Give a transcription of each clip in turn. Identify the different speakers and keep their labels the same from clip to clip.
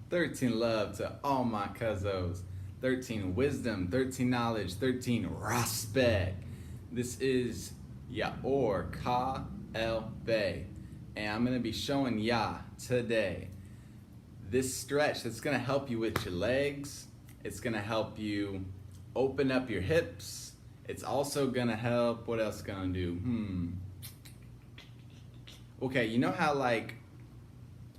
Speaker 1: 13 love to all my cuzzos, 13 wisdom, 13 knowledge, 13 respect. This is Yah El Bay, and I'm going to be showing Yah today this stretch that's going to help you with your legs. It's going to help you open up your hips. It's also going to help, what else going to do? Okay, you know how like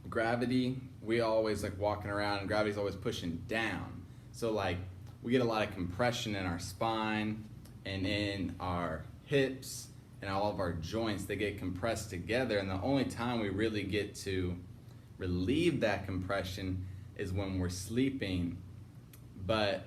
Speaker 1: gravity, we always like walking around and gravity's always pushing down. So like we get a lot of compression in our spine and in our hips and all of our joints. They get compressed together, and the only time we really get to relieve that compression is when we're sleeping. But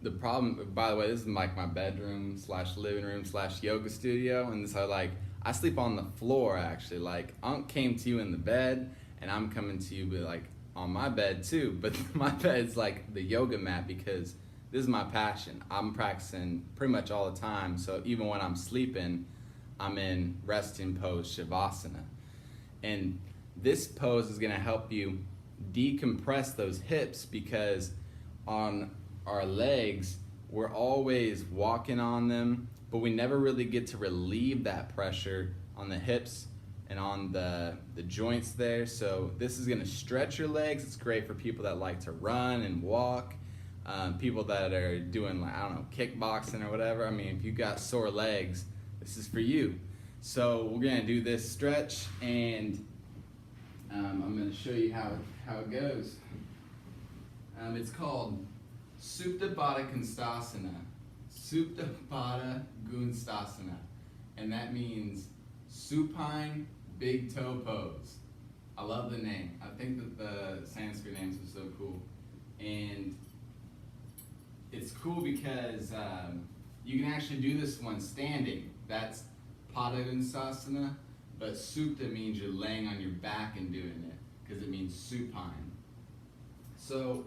Speaker 1: the problem, by the way, this is like my bedroom slash living room slash yoga studio, and this is how like I sleep on the floor actually. Like Unc came to you in the bed, and I'm coming to you, but like on my bed too. But my bed's like the yoga mat because this is my passion. I'm practicing pretty much all the time. So even when I'm sleeping, I'm in resting pose, shavasana. And this pose is gonna help you decompress those hips, because on our legs, we're always walking on them, but we never really get to relieve that pressure on the hips and on the joints there. So this is gonna stretch your legs. It's great for people that like to run and walk, people that are doing, like, I don't know, kickboxing or whatever. I mean, if you got sore legs, this is for you. So we're gonna do this stretch, and I'm gonna show you how it goes. It's called supta padangusthasana. Supta padangusthasana, and that means supine big toe pose. I love the name. I think that the Sanskrit names are so cool, and it's cool because you can actually do this one standing. That's padangusthasana, but supta means you're laying on your back and doing it, because it means supine. So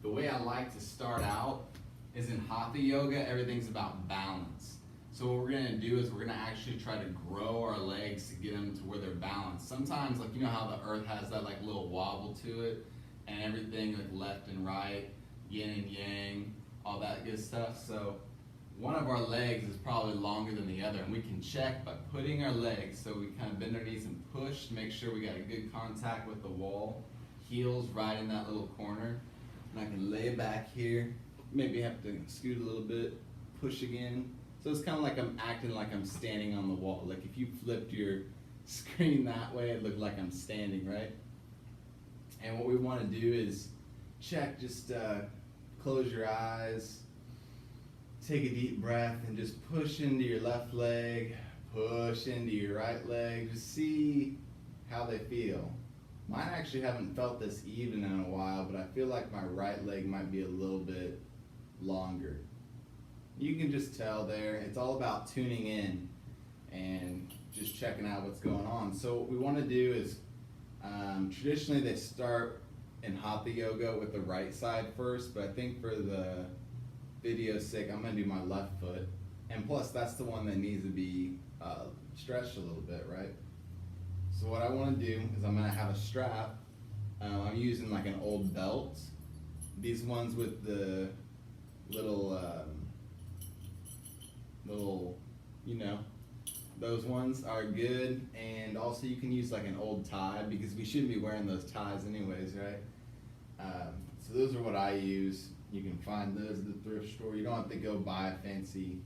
Speaker 1: the way I like to start out is in hatha yoga, everything's about balance. So what we're gonna do is we're gonna actually try to grow our legs to get them to where they're balanced. Sometimes, like, you know how the earth has that like little wobble to it, and everything like left and right, yin and yang, all that good stuff. So one of our legs is probably longer than the other, and we can check by putting our legs, so we kind of bend our knees and push to make sure we got a good contact with the wall, heels right in that little corner. And I can lay back here, maybe have to scoot a little bit, push again. So it's kind of like I'm acting like I'm standing on the wall. Like if you flipped your screen that way, it looked like I'm standing, right? And what we want to do is check, just close your eyes, take a deep breath, and just push into your left leg, push into your right leg. Just see how they feel. Mine actually haven't felt this even in a while, but I feel like my right leg might be a little bit longer. You can just tell there. It's all about tuning in and just checking out what's going on. So what we want to do is, traditionally they start in hatha yoga with the right side first, but I think for the video's sake, I'm going to do my left foot. And plus, that's the one that needs to be stretched a little bit, right? So what I want to do is I'm going to have a strap. I'm using like an old belt. These ones with the little, you know, those ones are good. And also you can use like an old tie, because we shouldn't be wearing those ties anyways, right? So those are what I use. You can find those at the thrift store. You don't have to go buy a fancy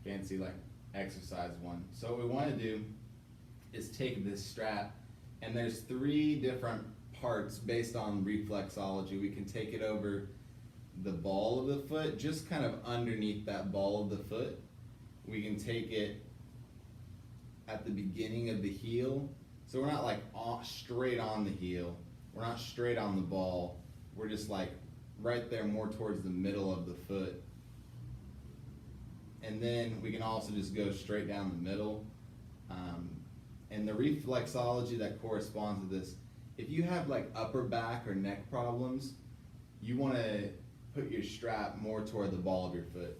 Speaker 1: like exercise one. So what we want to do is take this strap, and there's 3 different parts based on reflexology. We can take it over the ball of the foot, just kind of underneath that ball of the foot. We can take it at the beginning of the heel. So we're not like straight on the heel. We're not straight on the ball. We're just like right there, more towards the middle of the foot. And then we can also just go straight down the middle. And the reflexology that corresponds to this, if you have like upper back or neck problems, you want to put your strap more toward the ball of your foot.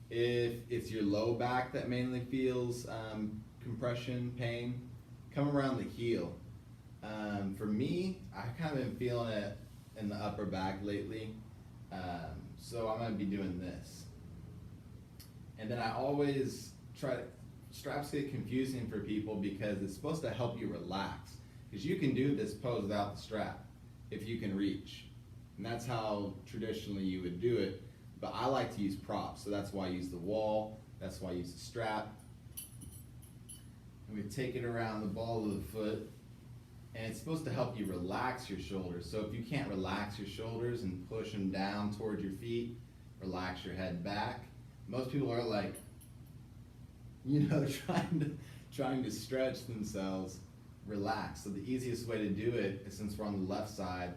Speaker 1: If it's your low back that mainly feels compression, pain, come around the heel. For me, I kind of been feeling it in the upper back lately. So I'm gonna be doing this. And then I always try to, straps get confusing for people because it's supposed to help you relax. Because you can do this pose without the strap if you can reach. And that's how traditionally you would do it. But I like to use props, so that's why I use the wall, that's why I use the strap. And we take it around the ball of the foot, and it's supposed to help you relax your shoulders. So if you can't relax your shoulders and push them down towards your feet, relax your head back. Most people are like, trying to stretch themselves, relax. So the easiest way to do it is, since we're on the left side,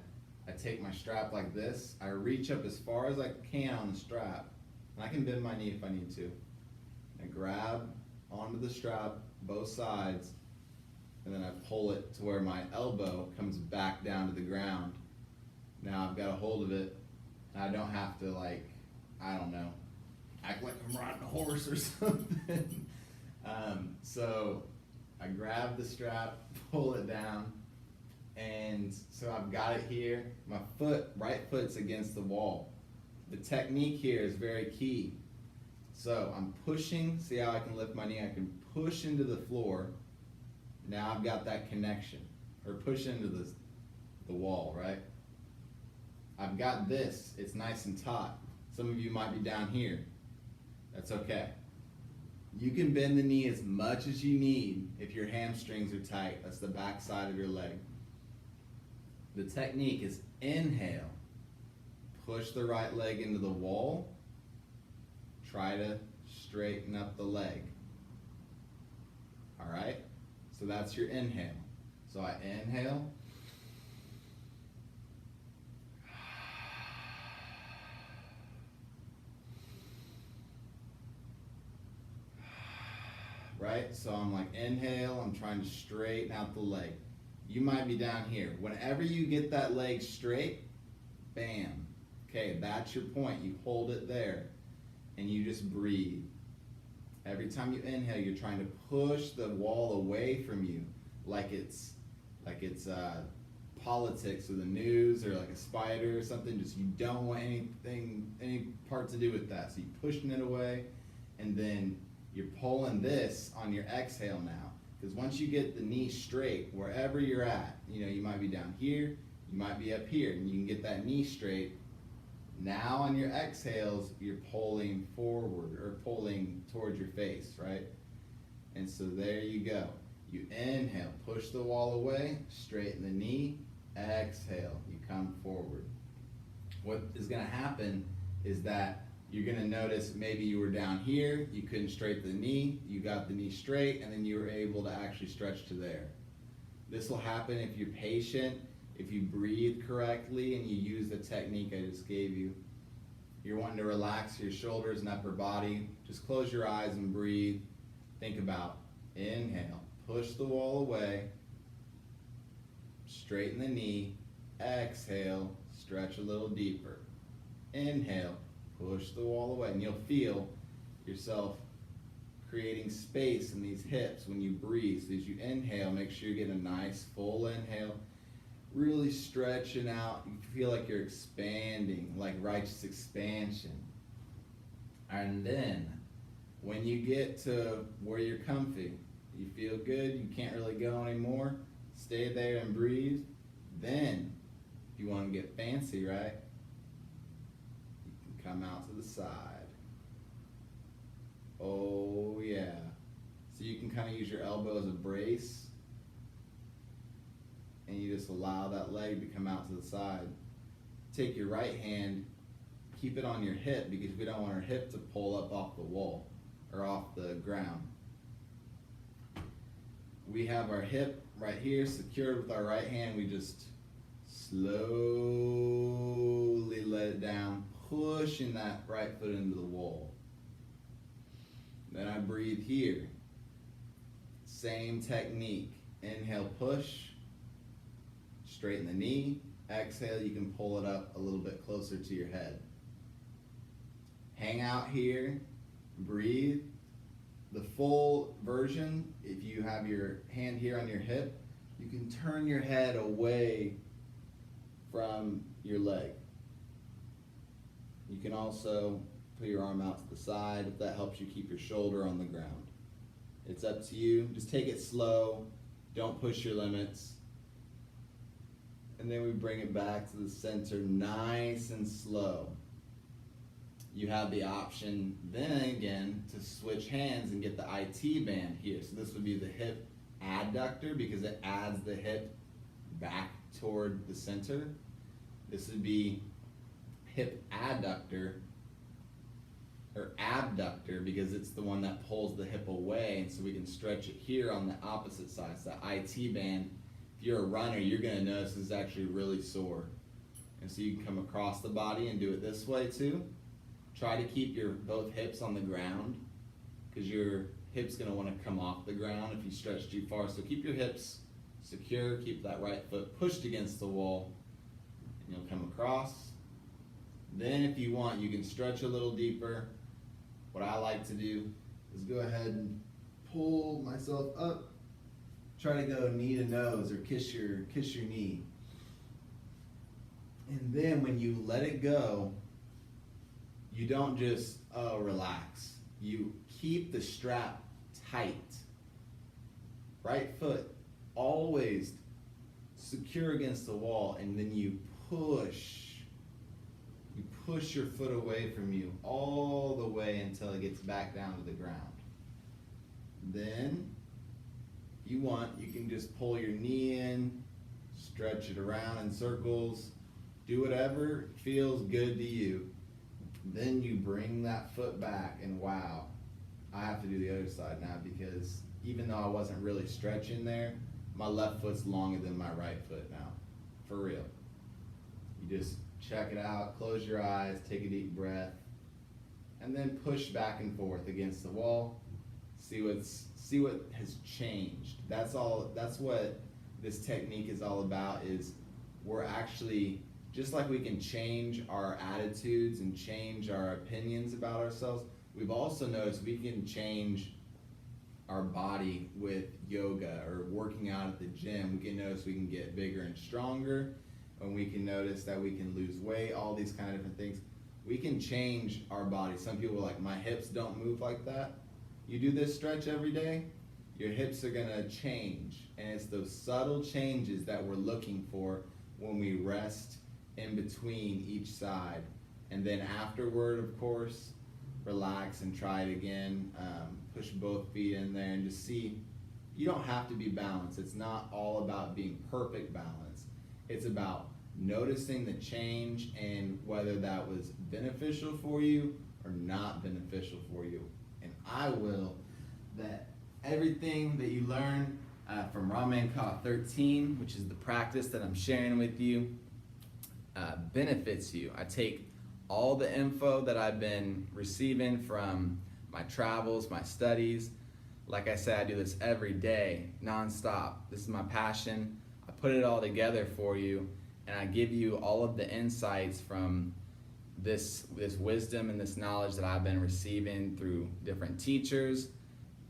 Speaker 1: I take my strap like this, I reach up as far as I can on the strap, and I can bend my knee if I need to. I grab onto the strap, both sides, and then I pull it to where my elbow comes back down to the ground. Now I've got a hold of it, and I don't have to act like I'm riding a horse or something. So I grab the strap, pull it down, and so I've got it here. My right foot's against the wall. The technique here is very key. So I'm pushing, see how I can lift my knee? I can push into the floor. Now I've got that connection, or push into the wall, right? I've got this, it's nice and taut. Some of you might be down here. That's okay. You can bend the knee as much as you need if your hamstrings are tight. That's the back side of your leg. The technique is inhale, push the right leg into the wall, try to straighten up the leg. All right? So that's your inhale. So I inhale. Right? So I'm like, inhale, I'm trying to straighten out the leg. You might be down here. Whenever you get that leg straight, bam. Okay, that's your point. You hold it there, and you just breathe. Every time you inhale, you're trying to push the wall away from you, like it's politics or the news or like a spider or something. Just, you don't want any part to do with that. So you're pushing it away, and then you're pulling this on your exhale now. Because once you get the knee straight, wherever you're at, you might be down here, you might be up here, and you can get that knee straight. Now on your exhales, you're pulling forward or pulling towards your face, right? And so there you go. You inhale, push the wall away, straighten the knee, exhale, you come forward. What is gonna happen is that you're gonna notice maybe you were down here, you couldn't straighten the knee, you got the knee straight, and then you were able to actually stretch to there. This will happen if you're patient, if you breathe correctly, and you use the technique I just gave you. You're wanting to relax your shoulders and upper body, just close your eyes and breathe. Think about, inhale, push the wall away, straighten the knee, exhale, stretch a little deeper. Inhale, push the wall away, and you'll feel yourself creating space in these hips when you breathe. So as you inhale, make sure you get a nice full inhale, really stretching out. You feel like you're expanding, like righteous expansion. And then when you get to where you're comfy, you feel good, you can't really go anymore, stay there and breathe. Then if you want to get fancy, right, come out to the side. Oh yeah. So you can kind of use your elbow as a brace, and you just allow that leg to come out to the side. Take your right hand, keep it on your hip, because we don't want our hip to pull up off the wall or off the ground. We have our hip right here secured with our right hand. We just slowly let it down, pushing that right foot into the wall. Then I breathe here. Same technique. Inhale, push, straighten the knee. Exhale, you can pull it up a little bit closer to your head. Hang out here, breathe. The full version, if you have your hand here on your hip, You can turn your head away from your leg. You can also put your arm out to the side if that helps you keep your shoulder on the ground. It's up to you. Just take it slow. Don't push your limits. And then we bring it back to the center nice and slow. You have the option then again to switch hands and get the IT band here. So this would be the hip adductor because it adds the hip back toward the center. This would be hip adductor or abductor because it's the one that pulls the hip away, and so we can stretch it here on the opposite side. So that IT band, if you're a runner, you're going to notice this is actually really sore. And so you can come across the body and do it this way too. Try to keep your both hips on the ground because your hip's going to want to come off the ground if you stretch too far. So keep your hips secure, keep that right foot pushed against the wall, and you'll come across. Then if you want, you can stretch a little deeper. What I like to do is go ahead and pull myself up. Try to go knee to nose or kiss your knee. And then when you let it go, you don't just relax. You keep the strap tight. Right foot always secure against the wall, and then you push. You push your foot away from you all the way until it gets back down to the ground. Then, if you want, you can just pull your knee in, stretch it around in circles, do whatever feels good to you. Then you bring that foot back, and wow, I have to do the other side now because even though I wasn't really stretching there, my left foot's longer than my right foot now, for real. You just check it out, close your eyes, take a deep breath, and then push back and forth against the wall. See what has changed. That's what this technique is all about, is we're actually, just like we can change our attitudes and change our opinions about ourselves, we've also noticed we can change our body with yoga or working out at the gym. We can notice we can get bigger and stronger, and we can notice that we can lose weight, all these kind of different things. We can change our body. Some people are like, my hips don't move like that. You do this stretch every day, your hips are gonna change. And it's those subtle changes that we're looking for when we rest in between each side. And then afterward, of course, relax and try it again. Push both feet in there and just see. You don't have to be balanced. It's not all about being perfect balance. It's about noticing the change and whether that was beneficial for you or not beneficial for you. And I will that everything that you learn from Ramankau 13, which is the practice that I'm sharing with you, benefits you. I take all the info that I've been receiving from my travels, my studies. Like I said, I do this every day, nonstop. This is my passion. I put it all together for you, and I give you all of the insights from this wisdom and this knowledge that I've been receiving through different teachers,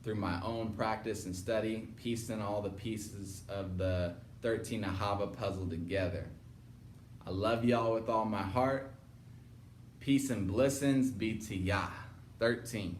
Speaker 1: through my own practice and study, piecing all the pieces of the 13 Ahava puzzle together. I love y'all with all my heart. Peace and blessings be to Yah. 13.